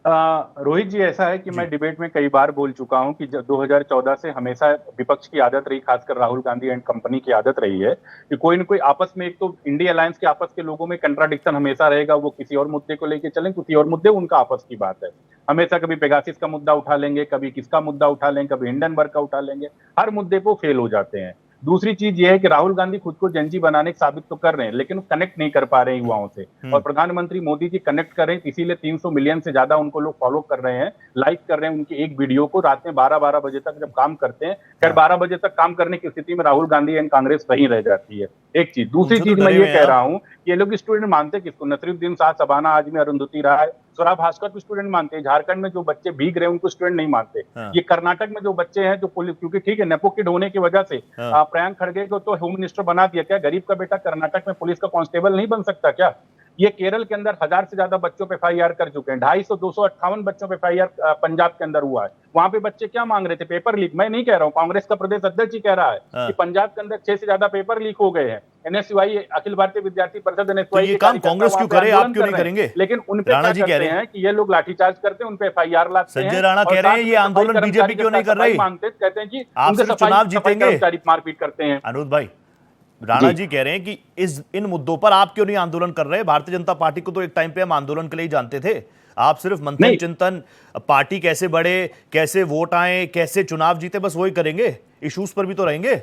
रोहित जी, ऐसा है कि मैं डिबेट में कई बार बोल चुका हूं कि 2014 से हमेशा विपक्ष की आदत रही, खासकर राहुल गांधी एंड कंपनी की आदत रही है कि कोई न कोई आपस में, एक तो इंडिया अलायंस के आपस के लोगों में कंट्राडिक्शन हमेशा रहेगा। वो किसी और मुद्दे को लेके चलें, किसी और मुद्दे उनका आपस की बात है। हमेशा कभी पेगासिस का मुद्दा उठा लेंगे, कभी किसका मुद्दा उठा लेंगे, कभी हिंडनबर्ग का उठा लेंगे, हर मुद्दे को फेल हो जाते हैं। दूसरी चीज ये है कि राहुल गांधी खुद को जनजी बनाने साबित तो कर रहे हैं, लेकिन कनेक्ट नहीं कर पा रहे हैं युवाओं से। और प्रधानमंत्री मोदी जी कनेक्ट कर रहे हैं, इसीलिए 300 मिलियन से ज्यादा उनको लोग फॉलो कर रहे हैं, लाइक कर रहे हैं उनकी एक वीडियो को। रात में 12-12 बजे तक जब काम करते हैं, खैर 12 बजे तक काम करने की स्थिति में राहुल गांधी एंड कांग्रेस वहीं रह जाती है। एक चीज। दूसरी चीज मैं ये कह रहा हूं, ये लोग स्टूडेंट मानते किसको? नसरुद्दीन शाह, शबाना आजमी, अरुंधति राय, स्वरा भास्कर को स्टूडेंट मानते हैं। झारखंड में जो बच्चे भीग रहे हैं उनको स्टूडेंट नहीं मानते। ये कर्नाटक में जो बच्चे हैं जो पुलिस, क्योंकि ठीक है नेपो किड होने की वजह से प्रियंक खड़गे को तो होम मिनिस्टर बना दिया, क्या गरीब का बेटा कर्नाटक में पुलिस का कांस्टेबल नहीं बन सकता क्या? ये केरल के अंदर 1000 से ज्यादा बच्चों पे FIR कर चुके हैं, 258 बच्चों पे FIR पंजाब के अंदर हुआ है। वहां पे बच्चे क्या मांग रहे थे? Paper leak. मैं नहीं कह रहा हूँ, कांग्रेस का प्रदेश अध्यक्ष ही कह रहा है कि पंजाब के अंदर 6 से ज्यादा पेपर लीक हो गए हैं। NSUI, अखिल भारतीय विद्यार्थी परिषद, NSUI, तो ये काम कांग्रेस क्यों करे, आप क्यों नहीं करेंगे? लेकिन उनपे क्या करते हैं कि ये लोग लाठीचार्ज करते हैं, उनपे FIR लाते हैं। संजय राणा कह रहे हैं ये आंदोलन बीजेपी क्यों नहीं कर रही? मांगते कहते हैं कि आप सिर्फ चुनाव जीतेंगे, मारपीट करते हैं। अनिरुद्ध भाई, राणा जी कह रहे हैं कि इन मुद्दों पर आप क्यों नहीं आंदोलन कर रहे? भारतीय जनता पार्टी को तो एक टाइम पे हम आंदोलन के लिए ही जानते थे। आप सिर्फ मंथन चिंतन, पार्टी कैसे बढ़े, कैसे वोट आए, कैसे चुनाव जीते, बस वही करेंगे, इश्यूज पर भी तो रहेंगे।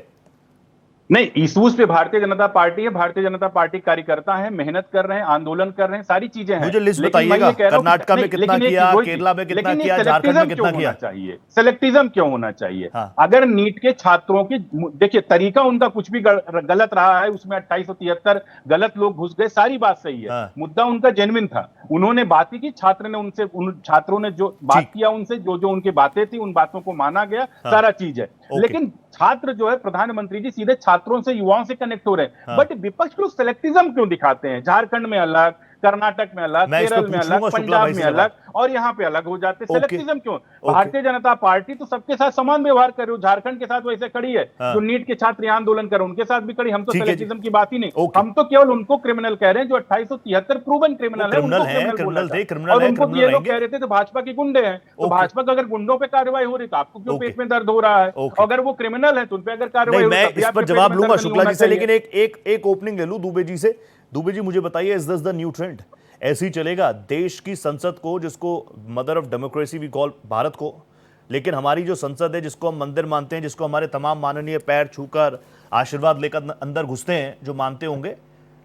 नहीं, इशूज पे भारतीय जनता पार्टी है, भारतीय जनता पार्टी कार्यकर्ता है, मेहनत कर रहे हैं, आंदोलन कर रहे हैं, सारी चीजें हैं। मुझे लिस्ट लेकिन मैं बताइएगा, ये कह रहा हूं कि- कर्नाटका में नहीं, कितना लेकिन एक किया, वही चीज- केरला में कितना लेकिन ये किया, झारखंड में सेलेक्टिज्म कितना क्यों किया? होना चाहिए? सेलेक्टिज्म क्यों होना चाहिए? हाँ। अगर नीट के छात्रों की, देखिए तरीका उनका कुछ भी गलत रहा है, उसमें 2873 गलत लोग घुस गए, सारी बात सही है। हाँ। मुद्दा उनका जेन्युइन था, उन्होंने बात की, छात्र ने उनसे, उन छात्रों ने जो बात ठीक। किया उनसे, जो जो उनकी बातें थी उन बातों को माना गया, सारा चीज है। ओके। लेकिन छात्र जो है, प्रधानमंत्री जी सीधे छात्रों से, युवाओं से कनेक्ट हो रहे हैं। हाँ। बट विपक्ष लोग सेलेक्टिज्म क्यों दिखाते हैं? झारखंड में अलग, कर्नाटक में अलग, मैं इस पे केरल में पूछ अलग, लूंगा शुक्ला पंजाब भाई में से अलग, और यहाँ पे अलग हो जाते हैं। ओके। सेलेक्टिज्म क्यों? भारतीय जनता पार्टी तो सबके साथ समान व्यवहार कर रही है, झारखंड के साथ वैसे खड़ी है। हाँ। जो नीट के छात्र यहाँ आंदोलन कर रहे हैं उनके साथ भी खड़ी। हम तो ठीक है जी। सेलेक्टिज्म की बात ही नहीं, ओके। हम तो केवल उनको क्रिमिनल कह रहे हैं जो 2873 प्रूवन क्रिमिनल है, क्रिमिनल उनको है, क्रिमिनल क्रिमिनल बोला थे, था। क्रिमिनल और है, उनको क्रिमिनल ये लोग रहेंगे। कह रहे थे तो भाजपा के गुंडे हैं। तो ओके। भाजपा का अगर गुंडों पे कार्रवाई हो रही तो आपको क्यों ओके। पेट में दर्द हो रहा है? ओके। अगर वो क्रिमिनल है तो उन पे अगर कार्रवाई नहीं, हो रही मैं तब भी इस आपके पर पेट जवाब में लूंगा दर्द नहीं शुक्ला होना जी से, चाहिए। लेकिन एक ओपनिंग ले लूं दुबे जी से। दुबे जी मुझे बताइए, is this the new trend? ऐसे ही चलेगा देश की संसद को, जिसको mother of democracy we call Bharat को, लेकिन हमारी जो संसद है, जिसको हम मंदिर मानते हैं, जिसको हमारे तमाम माननीय पैर छूकर आशीर्वाद लेकर अंदर घुसते हैं, जो मानते होंगे,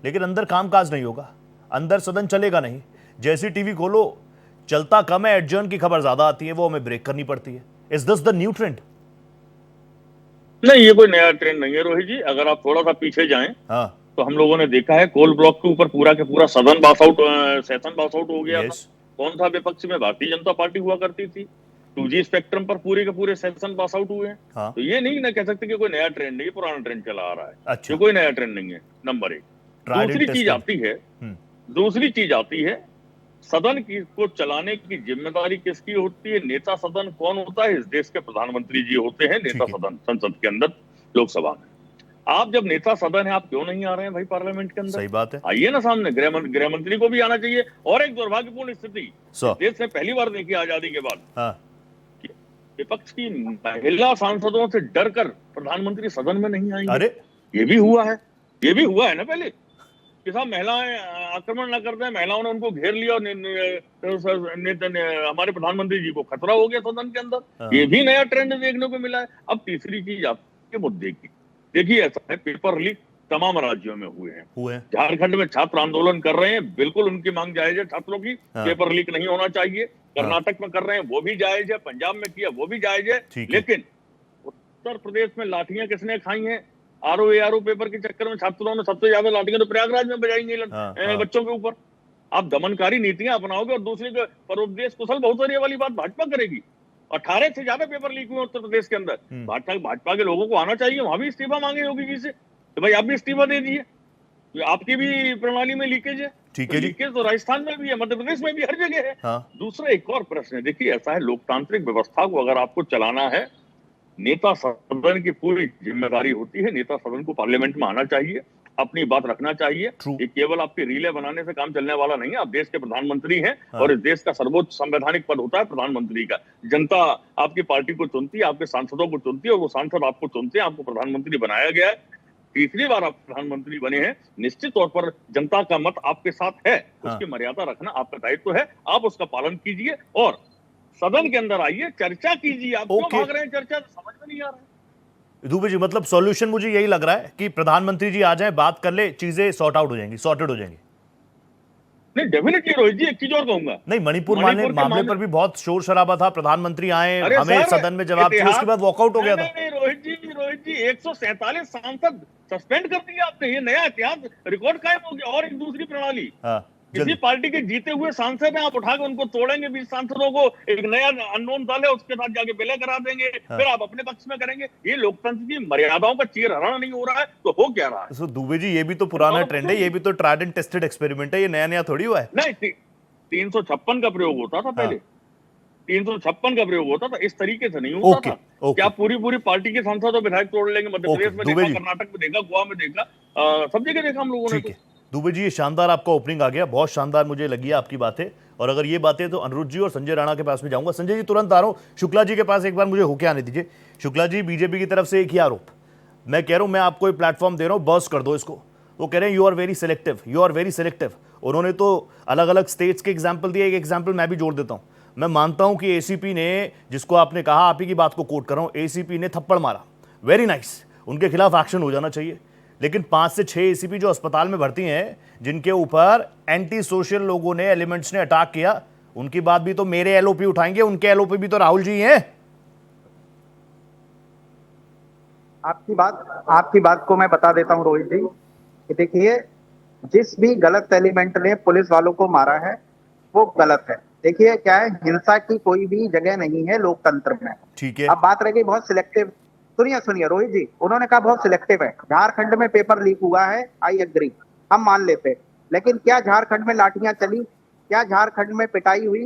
लेकिन अंदर कामकाज नहीं होगा, अंदर सदन चलेगा नहीं। जैसी टीवी खोलो चलता कम है, एडजर्न की खबर ज्यादा आती है, वो हमें ब्रेक करनी पड़ती है। Is this the new trend? नहीं, ये कोई नया ट्रेंड नहीं है रोहित जी। अगर आप थोड़ा सा पीछे जाएं हाँ। तो हम लोगों ने देखा है कोल ब्लॉक के ऊपर पूरा के पूरा सदन pass out, session pass out हो गया था। Yes. कौन था विपक्ष में? भारतीय जनता पार्टी हुआ करती थी। 2G स्पेक्ट्रम पर पूरे के पूरे सेशन पास आउट हुए हैं। हाँ। तो ये नहीं ना कह सकते कि कोई नया ट्रेंड नहीं, पुराना ट्रेंड चला आ रहा है। अच्छा। ये कोई नया ट्रेंड नहीं है, नंबर 1। Tried and दूसरी चीज tested. आती है, हम्म। दूसरी चीज आती है, सदन की को चलाने की जिम्मेदारी किसकी होती है? नेता सदन कौन होता है? इस देश के प्रधानमंत्री जी होते हैं नेता ठीक है। सदन, संसद के अंदर, लोकसभा में। आप जब नेता सदन है, आप क्यों नहीं आ रहे हैं भाई पार्लियामेंट के अंदर? सही बात है। आइए ना सामने, गृह मंत्री को भी आना चाहिए। और एक दुर्भाग्यपूर्ण स्थिति सर। देश में पहली बार देखी आजादी के बाद, हाँ। विपक्ष की महिला सांसदों से डरकर प्रधानमंत्री सदन में नहीं आएंगे। अरे ये भी हुआ है, ये भी हुआ है ना पहले कि साहब महिलाएं आक्रमण न करते हैं, महिलाओं ने उनको घेर लिया और हमारे प्रधानमंत्री जी को खतरा हो गया सदन के हाँ। अंदर। ये भी नया ट्रेंड देखने को मिला है। अब तीसरी चीज आपके मुद्दे की देखिए, ऐसा है, पेपर लीक तमाम राज्यों में हुए हैं। झारखंड में छात्र आंदोलन कर रहे हैं, बिल्कुल उनकी मांग जायज है छात्रों की, हाँ। पेपर लीक नहीं होना चाहिए। कर्नाटक में कर रहे हैं, वो भी जायज है। पंजाब में किया, वो भी जायज है। लेकिन उत्तर प्रदेश में लाठियां किसने खाई हैं? आरओ पेपर के चक्कर में छात्रों ने सबसे ज्यादा लाठियां तो प्रयागराज में बजाई बच्चों के ऊपर। आप दमनकारी नीतियां अपनाओगे और दूसरे को परोपदेश कुशल बहुसरिया वाली बात भाजपा करेगी। 18 से ज्यादा पेपर लीक हुए उत्तर प्रदेश के अंदर। भाजपा के लोगों को आना चाहिए, वहां भी इस्तीफा मांगे योगी जी से, तो भाई आप भी इस्तीफा दे दिए। आपकी भी प्रणाली में लीकेज है। ठीक है जी। लीकेज तो राजस्थान में भी है, मध्य प्रदेश में भी, हर जगह है। हाँ। दूसरा एक और प्रश्न है, देखिए ऐसा है, लोकतांत्रिक व्यवस्था को अगर आपको चलाना है, नेता सदन की पूरी जिम्मेदारी होती है। नेता सदन को पार्लियामेंट में आना चाहिए, अपनी बात रखना चाहिए। ये केवल आपके रिले बनाने से काम चलने वाला नहीं है। आप देश के प्रधानमंत्री हैं। हाँ। और इस देश का सर्वोच्च संवैधानिक पद होता है प्रधानमंत्री का। जनता आपकी पार्टी को चुनती है, आपके सांसदों को चुनती है, और वो सांसद आपको चुनते हैं, आपको प्रधानमंत्री बनाया गया है। तीसरी बार आप प्रधानमंत्री बने हैं, निश्चित तौर पर जनता का मत आपके साथ है। हाँ। उसकी मर्यादा रखना आपका दायित्व है, आप उसका पालन कीजिए और सदन के अंदर आइए, चर्चा कीजिए। आप क्यों भाग रहे हैं? चर्चा समझ में नहीं आ रहा है। दुबे जी, मतलब सॉल्यूशन मुझे यही लग रहा है कि प्रधानमंत्री जी आ जाए, बात कर ले, चीजें सॉर्ट आउट हो जाएंगी, सॉर्टेड हो जाएंगी। नहीं, डेफिनेटली रोहित जी, एक चीज और कहूंगा। नहीं, मणिपुर मामले पर भी बहुत शोर शराबा था, प्रधानमंत्री आए, हमें सदन में जवाब चाहिए, उसके बाद वॉकआउट हो गया था। नहीं रोहित जी 147 सांसद सस्पेंड कर दिए आपने। ये नया इतिहास रिकॉर्ड कायम हो गया। और एक दूसरी प्रणाली, किसी पार्टी के जीते हुए सांसद हैं, आप उठाकर उनको तोड़ेंगे, 20 सांसदों को, एक नया अननोन दल है उसके साथ जाके विलय करा देंगे। हाँ। फिर आप अपने पक्ष में करेंगे। ये लोकतंत्र की मर्यादाओं का चीरहरण नहीं हो रहा है, तो हो क्या रहा है? तो दुबे जी, ये भी तो पुराना ट्रेंड है, ये भी तो ट्राइड एंड टेस्टेड एक्सपेरिमेंट है, ये नया नया थोड़ी हुआ है। नहीं, 356 का प्रयोग होता था पहले। 356 का प्रयोग होता था, इस तरीके से नहीं होता था। क्या पूरी पार्टी के सांसद और विधायक तोड़ लेंगे? मध्य प्रदेश में देखा, कर्नाटक में देखा, गोवा में देखा, सब जगह देखा हम लोगों ने। दुबे जी, ये शानदार आपका ओपनिंग आ गया, बहुत शानदार मुझे लगी आपकी बातें। और अगर ये बातें तो अनिरुद्ध जी और संजय राणा के पास में जाऊंगा। संजय जी तुरंत आ रहा हूं, शुक्ला जी के पास एक बार मुझे होके आने दीजिए। शुक्ला जी, बीजेपी की तरफ से एक ही आरोप, मैं कह रहा हूं, मैं आपको एक प्लेटफॉर्म दे रहा हूं, बर्स्ट कर दो इसको। वो कह रहे हैं you are very selective, you are very selective. उन्होंने तो अलग अलग स्टेट्स के एग्जाम्पल दिए, एक एग्जाम्पल मैं भी जोड़ देता हूं। मैं मानता हूं कि एसीपी ने, जिसको आपने कहा, आप ही की बात को कोट कर रहा हूं, एसीपी ने थप्पड़ मारा, वेरी नाइस। उनके खिलाफ एक्शन हो जाना चाहिए। लेकिन 5 से 6 एसीपी जो अस्पताल में भर्ती हैं, जिनके ऊपर एंटी सोशल लोगों ने, एलिमेंट्स ने अटैक किया, उनकी बात भी तो मेरे एलओपी उठाएंगे, उनके एलओपी भी तो राहुल जी हैं। आपकी बात को मैं बता देता हूं रोहित जी कि देखिए, जिस भी गलत एलिमेंट ने पुलिस वालों को मारा है वो गलत है। देखिए क्या है, हिंसा की कोई भी जगह नहीं है लोकतंत्र में। ठीक है। अब बात रह गई बहुत सिलेक्टिव। सुनिए रोहित जी, उन्होंने कहा बहुत सिलेक्टिव है। झारखंड में पेपर लीक हुआ है, आई एग्री, हम मान लेते हैं। लेकिन क्या झारखंड में लाठियां चली? क्या झारखंड में पिटाई हुई?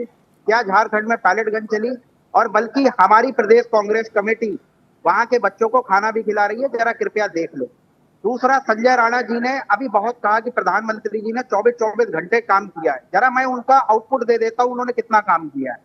क्या झारखंड में पैलेट गन चली? और बल्कि हमारी प्रदेश कांग्रेस कमेटी वहां के बच्चों को खाना भी खिला रही है, जरा कृपया देख लो। दूसरा, संजय राणा जी ने अभी बहुत कहा कि प्रधानमंत्री जी ने 24-24 घंटे काम किया है। जरा मैं उनका आउटपुट दे देता हूं, उन्होंने कितना काम किया है।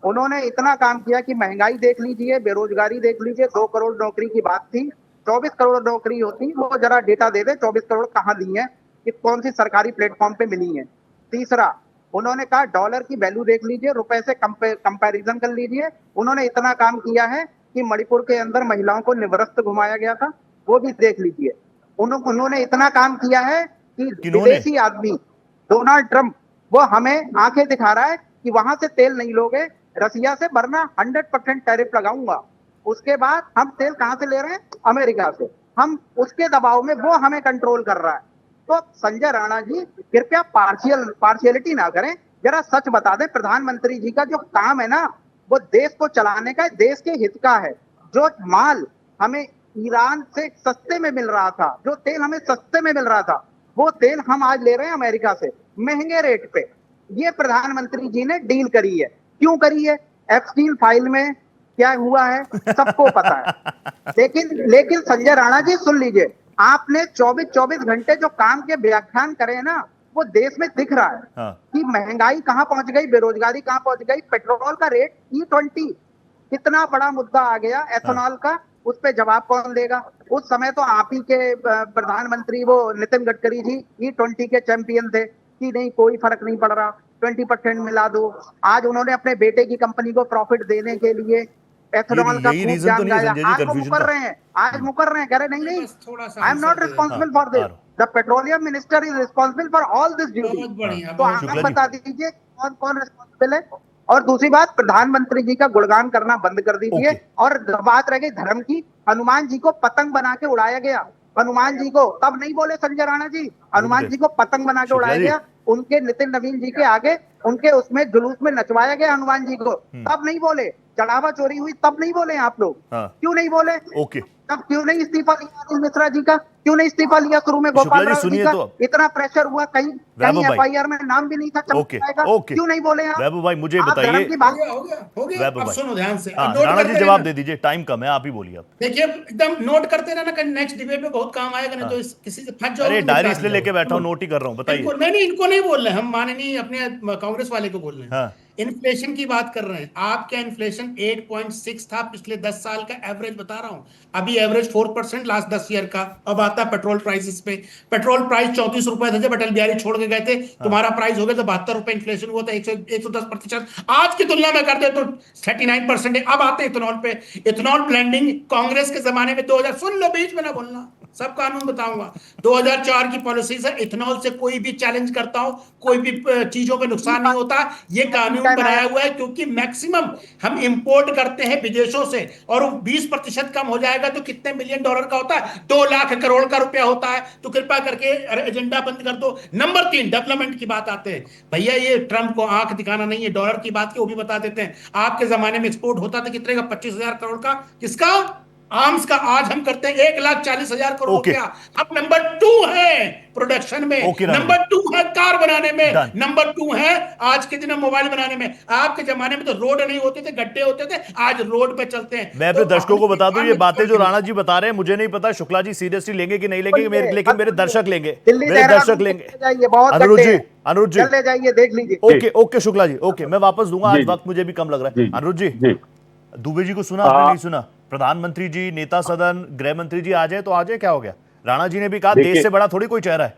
उन्होंने इतना काम किया कि महंगाई देख लीजिए, बेरोजगारी देख लीजिए। 2 करोड़ नौकरी की बात थी, 24 करोड़ नौकरी होती। वो जरा डेटा दे दे, 24 करोड़ कहाँ दी है, कि कौन सी सरकारी प्लेटफॉर्म पे मिली है। तीसरा, उन्होंने कहा डॉलर की वैल्यू देख लीजिए, रुपए से कंपैरिजन कर लीजिए। उन्होंने इतना काम किया है कि मणिपुर के अंदर महिलाओं को निवृत्त घुमाया गया था, वो भी देख लीजिए। उन्होंने इतना काम किया है कि विदेशी आदमी डोनाल्ड ट्रंप वो हमें आंखें दिखा रहा है कि वहां से तेल नहीं लोगे, रसिया से, वरना 100% टैरिफ लगाऊंगा। उसके बाद हम तेल कहां से ले रहे हैं? अमेरिका से। हम उसके दबाव में वो हमें कंट्रोल कर रहा है। तो संजय राणा जी कृपया पार्शियलिटी ना करें, जरा सच बता दें। प्रधानमंत्री जी का जो काम है ना, वो देश को चलाने का है, देश के हित का है। जो माल हमें ईरान से सस्ते में मिल रहा था, जो तेल हमें सस्ते में मिल रहा था, वो तेल हम आज ले रहे हैं अमेरिका से महंगे रेट पे। ये प्रधानमंत्री जी ने डील करी है। क्यों करी है? एप्स्टीन फाइल में क्या हुआ है सबको पता है। लेकिन संजय राणा जी सुन लीजिए, आपने 24-24 घंटे जो काम के व्याख्यान करे हैं ना, वो देश में दिख रहा है। हाँ। कि महंगाई कहां पहुंच गई, बेरोजगारी कहां पहुंच गई। पेट्रोल का रेट E20 कितना बड़ा मुद्दा आ गया, एथेनॉल का, उस पे जवाब कौन देगा? उस समय तो आप ही के प्रधानमंत्री वो नितिन गडकरी जी E20 के चैंपियन थे कि नहीं कोई फर्क नहीं पड़ रहा, 20% मिला दो। आज उन्होंने अपने बेटे की कंपनी को प्रॉफिट देने के लिए एथेनॉल का खूब जान गाया। आज वो मुकर रहे हैं, कह रहे नहीं, I am not responsible for this, the petroleum minister is responsible for all this duty. तो आप बता दीजिए कौन रिस्पॉन्सिबल है। और दूसरी बात, प्रधानमंत्री जी का गुणगान करना बंद कर दीजिए। और बात रह गई धर्म की, हनुमान जी को पतंग बना के उड़ाया गया। हनुमान जी को तब नहीं बोले संजय राणा जी, हनुमान जी को पतंग बना के उड़ाया गया। उनके नितिन नवीन जी के आगे उनके उसमें जुलूस में नचवाया गया हनुमान जी को, तब नहीं बोले। चढ़ावा चोरी हुई तब नहीं बोले आप लोग। क्यों नहीं बोले? तब क्यों नहीं इस्तीफा लिया अनिल मिश्रा जी का? क्यों नहीं इस्तीफा लिया शुरू में गोपाल राव जी का? इतना प्रेशर हुआ, कहीं FIR में नाम भी नहीं था क्यों नहीं बोले आप? वैभव भाई मुझे बताइए, अब सुनो ध्यान से। राणा जी जवाब दे दीजिए, टाइम कम है, आप ही बोलिए। देखिए एकदम नोट करते रहना, नेक्स्ट डिबेट में बहुत काम आएगा, नहीं तो किसी से फंस जाओगे। अरे डायरी इसलिए लेके बैठा हूं, नोट ही कर रहा हूं, बताइए। नहीं इनको नहीं बोल रहे हम, माननीय अपने कांग्रेस वाले को बोल रहे हैं। इन्फ्लेशन की बात कर रहे हैं। आपका इन्फ्लेशन 8.6 था पिछले 10 साल का एवरेज बता रहा हूं। अभी एवरेज 4% लास्ट 10 ईयर का। अब आता है पेट्रोल प्राइसेस पे। पेट्रोल प्राइस 34 रुपए थे जब अटल बिहारी छोड़ के गए थे। तुम्हारा प्राइस हो गया तो 72 रुपए इन्फ्लेशन हुआ था, 110%। आज की तुलना में कर दे तो 39% है। अब आते हैं इथेनॉल पे। इथेनॉल ब्लेंडिंग कांग्रेस के जमाने में 2000, सुन लो बीच में ना बोलना, सब कानून बताऊंगा। 2004 की पॉलिसी से इथेनॉल से कोई भी चैलेंज करता हो, कोई भी चीजों पे नुकसान नहीं होता। ये कानून बनाया हुआ है क्योंकि मैक्सिमम हम इंपोर्ट करते हैं विदेशों से, और 20% कम हो जाएगा तो कितने $1 मिलियन का होता है? 2 लाख करोड़ का रुपया होता है। तो कृपया करके एजेंडा बंद कर दो। नंबर 3, डेवलपमेंट की बात आते हैं। भैया ये ट्रंप को आंख दिखाना नहीं है, डॉलर की बात की वो भी बता देते हैं। आपके जमाने में एक्सपोर्ट होता था कितने का? 25,000 करोड़ का। किसका? आर्म्स का। आज हम करते हैं 1,40,000 करोड़ रुपया। हम नंबर 2 है प्रोडक्शन में, नंबर 2 है कार बनाने में, नंबर 2 है आज के दिन मोबाइल बनाने में। आपके जमाने में तो रोड नहीं होते थे, गड्ढे होते थे, आज रोड पे चलते हैं। मैं अपने दर्शकों को बता दूं, ये बातें जो राणा जी बता रहे हैं मुझे नहीं पता शुक्ला जी सीरियसली लेंगे कि नहीं लेंगे, लेकिन मेरे दर्शक लेंगे, मेरे दर्शक लेंगे। अनुरुद्ध जी ले जाइए, देख लीजिए। ओके शुक्ला जी, ओके मैं वापस दूंगा, आज वक्त मुझे भी कम लग रहा है। अनुरुद्ध जी, दुबे जी को सुना आपने? नहीं सुना? प्रधानमंत्री जी, नेता सदन, गृह मंत्री जी आ जाए तो आ जाए, क्या हो गया? राणा जी ने भी कहा देश से बड़ा थोड़ी कोई चेहरा है।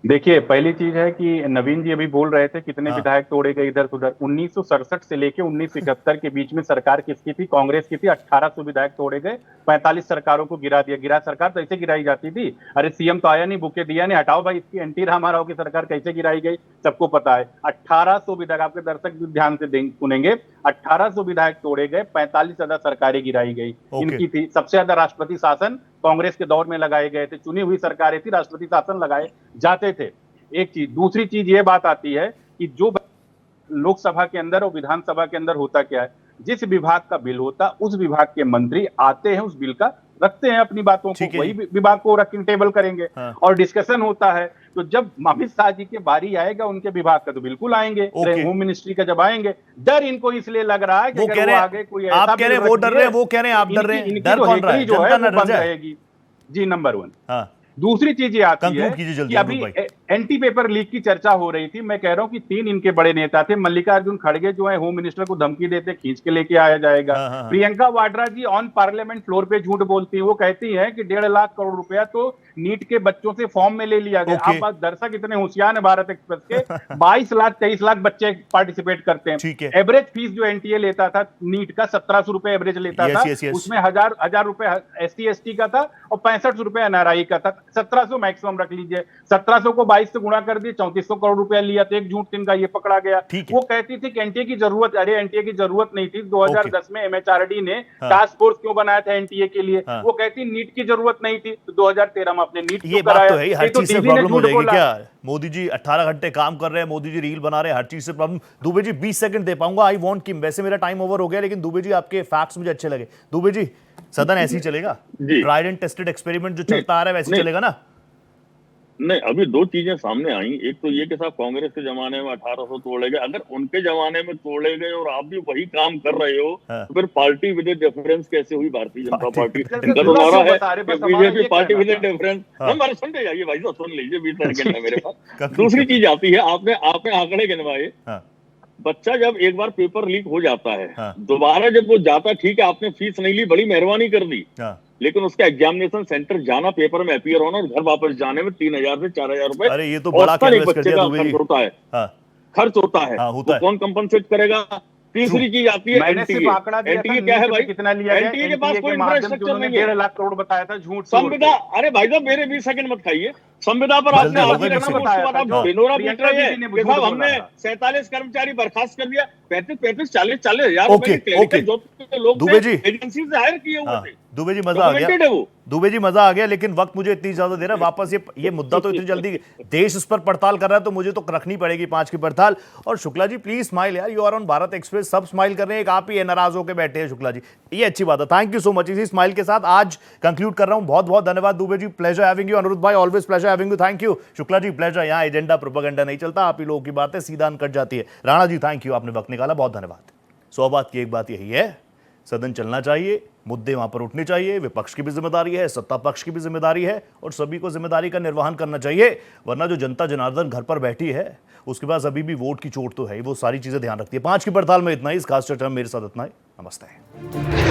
देखिए, पहली चीज है कि नवीन जी अभी बोल रहे थे कितने विधायक तोड़े गए इधर उधर। 1967 से लेके 1971 के बीच में सरकार किसकी थी? कांग्रेस की थी। 1800 विधायक तोड़े गए, 45 सरकारों को गिरा दिया। गिरा सरकार तो ऐसे गिराई जाती थी, अरे सीएम तो आया नहीं, बुके दिया नहीं, हटाओ भाई इसकी। एनटी रामाराव की सरकार कैसे गिराई गई सबको पता है। 1800 विधायक, आपके दर्शक भी ध्यान से सुनेंगे, 1800 विधायक तोड़े गए, 45 ज्यादा सरकारें गिराई गई। इनकी थी। सबसे ज्यादा राष्ट्रपति शासन कांग्रेस के दौर में लगाए गए थे। चुनी हुई सरकारें थी, राष्ट्रपति शासन लगाए जाते थे। एक चीज। दूसरी चीज ये बात आती है कि जो लोकसभा के अंदर और विधानसभा के अंदर होता क्या है, जिस विभाग का बिल होता उस विभाग के मंत्री आते हैं, उस बिल का रखते हैं अपनी बातों को, वही विभाग को रखिंग टेबल करेंगे और डिस्कशन होता है। तो जब अमित शाह जी की बारी आएगा उनके विभाग का तो बिल्कुल आएंगे, होम मिनिस्ट्री का जब आएंगे। डर इनको इसलिए लग रहा है कि अगर वो आगे कोई ऐसा आप कह रहे हैं वो डर रहे हैं, वो कह रहे हैं आप डर रहे हैं। डर कौन रहा है? जो है वो बंद रहेगी जी, नंबर 1। दूसरी चीज ये आती है कि अभी एंटी पेपर लीक की चर्चा हो रही थी। मैं कह रहा हूं कि 3 इनके बड़े नेता थे। मल्लिकार्जुन खड़गे जो है होम मिनिस्टर को धमकी देते, खींच के लेके आया जाएगा। प्रियंका वाड्रा जी ऑन पार्लियामेंट फ्लोर पे झूठ बोलती है। वो कहती है कि 1.5 लाख करोड़ रुपया तो नीट के बच्चों से फॉर्म में ले लिया गया। आप दर्शक इतने होशियार है भारत एक्सप्रेस के, 22 लाख 23 लाख बच्चे पार्टिसिपेट करते हैं। एवरेज फीस जो एनटीए लेता था नीट का 1700 रुपए एवरेज लेता था। उसमें हजार रुपए SC/ST का था और 65 रुपए NRI का था। 1700 मैक्सिमम रख लीजिए। 1700 को 22 से गुणा कर दिए, 3400 करोड़ रुपया लिया। तो एक झूठ तिनका ये पकड़ा गया। वो कहती थी कि एनटीए की जरूरत, अरे एनटीए की जरूरत नहीं थी। 2010 में MHRD ने टास्क फोर्स क्यों बनाया था एनटीए के लिए? वो कहती नीट की जरूरत नहीं थी। तो 2013 में अपने नीट ये बात तो है, हर चीज से प्रॉब्लम हो जाएगी क्या? मोदी जी 18 घंटे काम कर रहे हैं, मोदी जी रील बना रहे हैं, हर चीज से प्रॉब्लम। दुबे जी 20 सेकंड दे पाऊंगा, आई वांट कि वैसे मेरा टाइम ओवर हो गया, लेकिन दुबे जी आपके फैक्ट्स मुझे अच्छे लगे। दुबे जी, सदन ऐसे ही चलेगा? ट्राइड एंड टेस्टेड एक्सपेरिमेंट जो चलता आ रहा है वैसे चलेगा ना? नहीं, अभी 2 चीजें सामने आई। एक तो ये कि साहब कांग्रेस के जमाने में 1800 तोड़े गए, अगर उनके जमाने में तोड़े गए और आप भी वही काम कर रहे हो तो फिर पार्टी विद डिफरेंस कैसे हुई भारतीय जनता पार्टी? इनका तो नारा है बीजेपी पार्टी विद डिफरेंस। हमारे सुन के जाइए भाई साहब, सुन लीजिए, 20 सेकंड है मेरे पास। दूसरी चीज आती है, आपने आंकड़े गिनवाए। बच्चा जब एक बार पेपर लीक हो जाता है, दोबारा जब वो जाता, ठीक है आपने फीस नहीं ली, बड़ी मेहरबानी कर दी, लेकिन उसका एग्जामिनेशन सेंटर जाना, पेपर में अपीयर होना और घर वापस जाने में 3000 से 4000 रुपए अरे ये तो बड़ा एक बच्चे का खर्च होता है। खर्च होता है, तो कौन कंपनसेट करेगा? तीसरी चीज आती है एनटीए क्या है भाई? कितना लिया गया? एनटीए के पास कोई इंफ्रास्ट्रक्चर नहीं है। 1.5 लाख करोड़ बताया था झूठ। संविदा, अरे भाई साहब मेरे 20 सेकंड मत खाइए। संविदा पर आपने बेनोरा पीट रही है कि साहब हमने 47 कर्मचारी बर्खास्त कर दिया। 35-40 हजार रुपए लोग एजेंसी से हायर किए हुए थे। दुबे जी मजा आ गया, दुबे जी मजा आ गया, लेकिन वक्त मुझे इतनी ज्यादा दे रहा है। वापस ये मुद्दा तो इतनी जल्दी देश इस पर पड़ताल कर रहा है, तो मुझे तो रखनी पड़ेगी 5 की पड़ताल। और शुक्ला जी प्लीज स्माइल यार, you are on Bharat Express, सब स्माइल कर रहे हैं, एक आप ही नाराज होकर बैठे हैं। शुक्ला जी, ये अच्छी बात है, थैंक यू सो मच। इसी स्माइल के साथ आज कंक्लूड कर रहा हूं। बहुत बहुत धन्यवाद Dubey ji, pleasure having you. Anirudh भाई, always pleasure having you, thank you. Shukla ji pleasure, यहाँ एजेंडा प्रोपेगेंडा नहीं चलता, आप ही लोगों की बातें सीधा कट जाती है। राणा जी थैंक यू, आपने वक्त निकाला, बहुत धन्यवाद। 100 बात की एक बात यही है, सदन चलना चाहिए, मुद्दे वहां पर उठने चाहिए, विपक्ष की भी जिम्मेदारी है, सत्ता पक्ष की भी जिम्मेदारी है, और सभी को जिम्मेदारी का निर्वहन करना चाहिए। वरना जो जनता जनार्दन घर पर बैठी है उसके पास अभी भी वोट की चोट तो है, वो सारी चीजें ध्यान रखती है। 5 की पड़ताल में इतना ही, इस खास चर्चा में मेरे साथ इतना ही। नमस्ते।